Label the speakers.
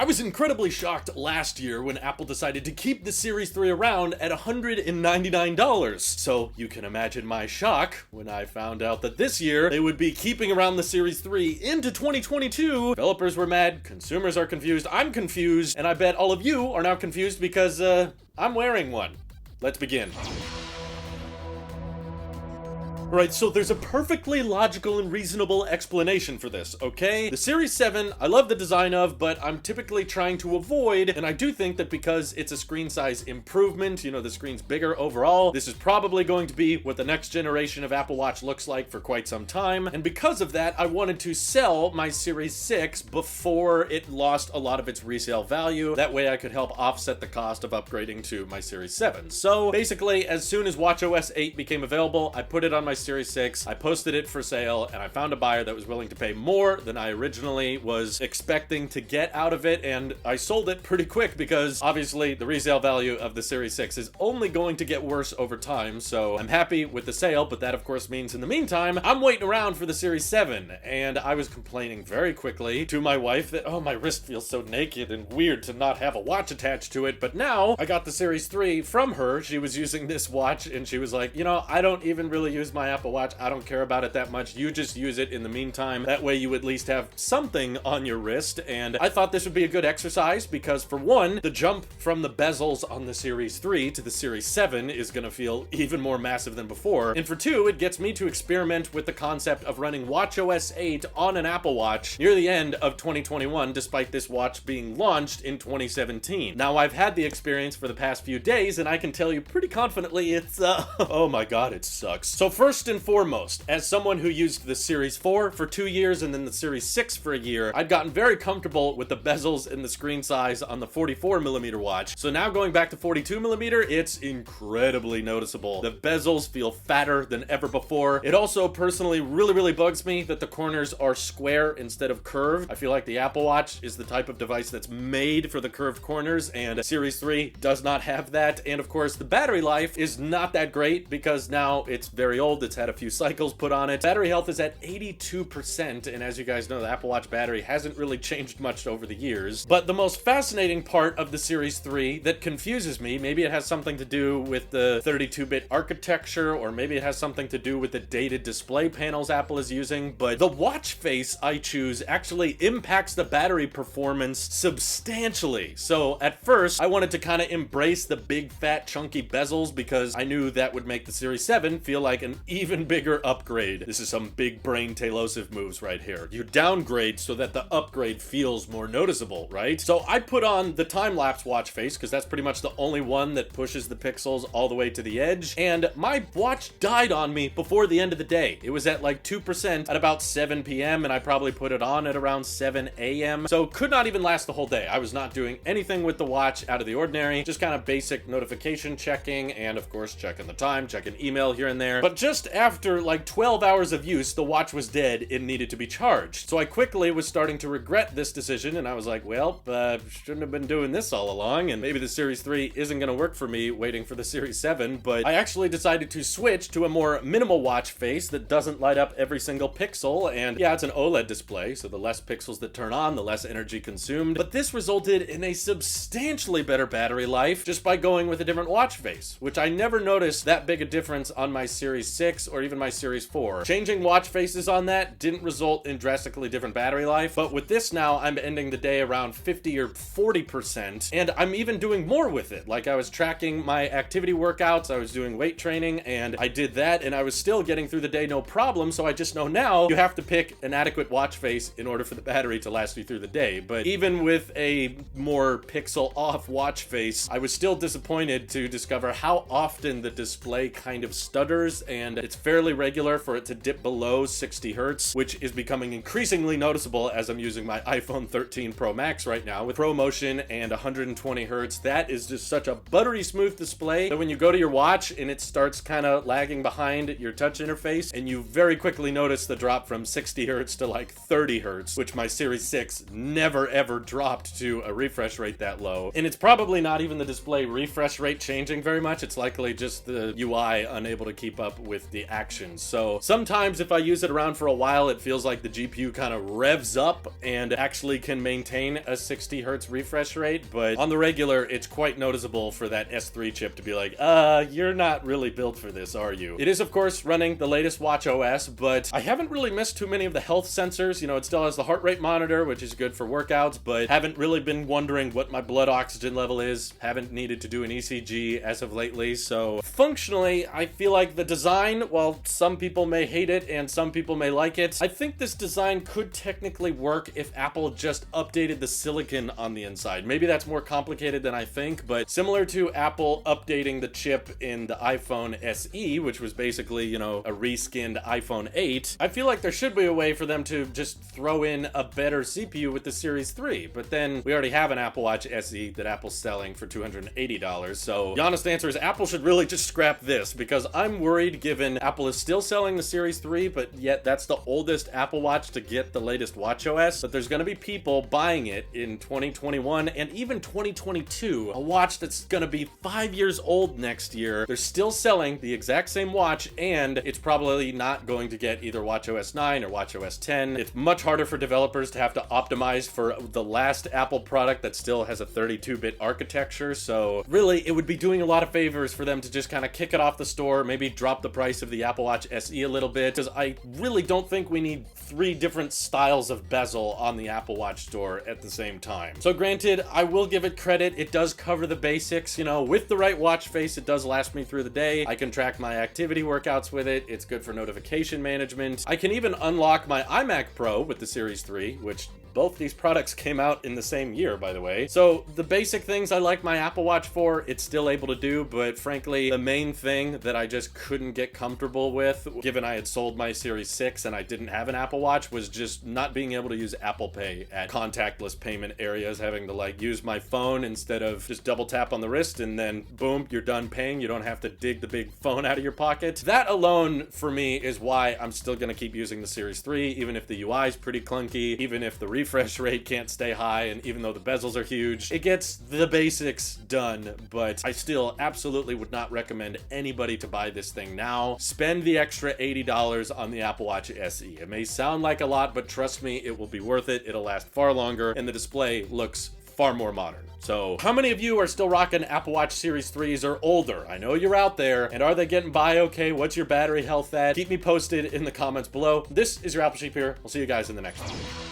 Speaker 1: I was incredibly shocked last year when Apple decided to keep the Series 3 around at $199. So you can imagine my shock when I found out that this year they would be keeping around the Series 3 into 2022. Developers were mad, consumers are confused, I'm confused, and I bet all of you are now confused because I'm wearing one. Let's begin. Right, so there's a perfectly logical and reasonable explanation for this, okay? The Series 7, I love the design of, but I'm typically trying to avoid, and I do think that because it's a screen size improvement, you know, the screen's bigger overall, this is probably going to be what the next generation of Apple Watch looks like for quite some time, and because of that, I wanted to sell my Series 6 before it lost a lot of its resale value. That way I could help offset the cost of upgrading to my Series 7. So basically, as soon as watchOS 8 became available, I put it on my Series 6, I posted it for sale, and I found a buyer that was willing to pay more than I originally was expecting to get out of it, and I sold it pretty quick because obviously the resale value of the Series 6 is only going to get worse over time, so I'm happy with the sale, but that of course means in the meantime, I'm waiting around for the Series 7, and I was complaining very quickly to my wife that, oh, my wrist feels so naked and weird to not have a watch attached to it, but now I got the Series 3 from her. She was using this watch, and she was like, you know, I don't even really use my Apple Watch. I don't care about it that much. You just use it in the meantime. That way you at least have something on your wrist. And I thought this would be a good exercise because, for one, the jump from the bezels on the Series 3 to the Series 7 is going to feel even more massive than before. And for two, it gets me to experiment with the concept of running watchOS 8 on an Apple Watch near the end of 2021, despite this watch being launched in 2017. Now, I've had the experience for the past few days, and I can tell you pretty confidently it's, oh my god, it sucks. So first and foremost, as someone who used the Series 4 for 2 years and then the Series 6 for a year, I'd gotten very comfortable with the bezels and the screen size on the 44mm watch. So now going back to 42mm, it's incredibly noticeable. The bezels feel fatter than ever before. It also personally really bugs me that the corners are square instead of curved. I feel like the Apple Watch is the type of device that's made for the curved corners, and Series 3 does not have that. And of course, the battery life is not that great because now it's very old. It's had a few cycles put on it. Battery health is at 82%, and as you guys know, the Apple Watch battery hasn't really changed much over the years. But the most fascinating part of the Series 3 that confuses me, maybe it has something to do with the 32-bit architecture, or maybe it has something to do with the dated display panels Apple is using, but the watch face I choose actually impacts the battery performance substantially. So at first, I wanted to kind of embrace the big, fat, chunky bezels because I knew that would make the Series 7 feel like an even bigger upgrade. This is some big brain Tailosive moves right here. You downgrade so that the upgrade feels more noticeable, right? So I put on the time-lapse watch face because that's pretty much the only one that pushes the pixels all the way to the edge, and my watch died on me before the end of the day. It was at like 2% at about 7 p.m. and I probably put it on at around 7 a.m. So could not even last the whole day. I was not doing anything with the watch out of the ordinary, just kind of basic notification checking and of course checking the time, checking email here and there. But just after like 12 hours of use, the watch was dead. It needed to be charged. So I quickly was starting to regret this decision, and I was like, well, shouldn't have been doing this all along, and maybe the Series 3 isn't going to work for me waiting for the Series 7, but I actually decided to switch to a more minimal watch face that doesn't light up every single pixel, and yeah, it's an OLED display, so the less pixels that turn on, the less energy consumed, but this resulted in a substantially better battery life just by going with a different watch face, which I never noticed that big a difference on my Series 6 or even my Series 4. Changing watch faces on that didn't result in drastically different battery life, but with this now, I'm ending the day around 50 or 40%, and I'm even doing more with it. Like I was tracking my activity workouts, I was doing weight training, and I did that, and I was still getting through the day no problem, so I just know now you have to pick an adequate watch face in order for the battery to last you through the day. But even with a more pixel off watch face, I was still disappointed to discover how often the display kind of stutters, and it's fairly regular for it to dip below 60 hertz, which is becoming increasingly noticeable as I'm using my iPhone 13 Pro Max right now with ProMotion and 120 hertz. That is just such a buttery smooth display that when you go to your watch and it starts kind of lagging behind your touch interface, and you very quickly notice the drop from 60 hertz to like 30 hertz, which my Series 6 never ever dropped to a refresh rate that low. And it's probably not even the display refresh rate changing very much. It's likely just the UI unable to keep up with the action. So sometimes if I use it around for a while, it feels like the GPU kind of revs up and actually can maintain a 60 hertz refresh rate, but on the regular, it's quite noticeable for that S3 chip to be like, you're not really built for this, are you? It is, of course, running the latest watch OS, but I haven't really missed too many of the health sensors. You know, it still has the heart rate monitor, which is good for workouts, but haven't really been wondering what my blood oxygen level is. Haven't needed to do an ECG as of lately, so functionally, I feel like the design, while some people may hate it and some people may like it, I think this design could technically work if Apple just updated the silicon on the inside. Maybe that's more complicated than I think, but similar to Apple updating the chip in the iPhone SE, which was basically, you know, a reskinned iPhone 8, I feel like there should be a way for them to just throw in a better CPU with the Series 3, but then we already have an Apple Watch SE that Apple's selling for $280, so the honest answer is Apple should really just scrap this, because I'm worried, given Apple is still selling the Series 3, but yet that's the oldest Apple Watch to get the latest watchOS, that there's gonna be people buying it in 2021 and even 2022, a watch that's gonna be 5 years old next year. They're still selling the exact same watch, and it's probably not going to get either watchOS 9 or watchOS 10. It's much harder for developers to have to optimize for the last Apple product that still has a 32-bit architecture, so really it would be doing a lot of favors for them to just kind of kick it off the store, maybe drop the price of the Apple Watch SE a little bit, because I really don't think we need 3 different styles of bezel on the Apple Watch store at the same time. So granted, I will give it credit, it does cover the basics, you know, with the right watch face, it does last me through the day. I can track my activity workouts with it, it's good for notification management. I can even unlock my iMac Pro with the Series 3, which both these products came out in the same year, by the way. So the basic things I like my Apple Watch for, it's still able to do, but frankly, the main thing that I just couldn't get comfortable with, given I had sold my Series 6 and I didn't have an Apple Watch, was just not being able to use Apple Pay at contactless payment areas, having to like use my phone instead of just double tap on the wrist and then boom, you're done paying. You don't have to dig the big phone out of your pocket. That alone, for me, is why I'm still gonna keep using the Series 3, even if the UI is pretty clunky, even if the refresh rate can't stay high, and even though the bezels are huge, it gets the basics done, but I still absolutely would not recommend anybody to buy this thing now. Spend the extra $80 on the Apple Watch SE. It may sound like a lot, but trust me, it will be worth it. It'll last far longer, and the display looks far more modern. So how many of you are still rocking Apple Watch Series 3s or older? I know you're out there, and are they getting by okay? What's your battery health at? Keep me posted in the comments below. This is your Apple Sheep here. I'll see you guys in the next one.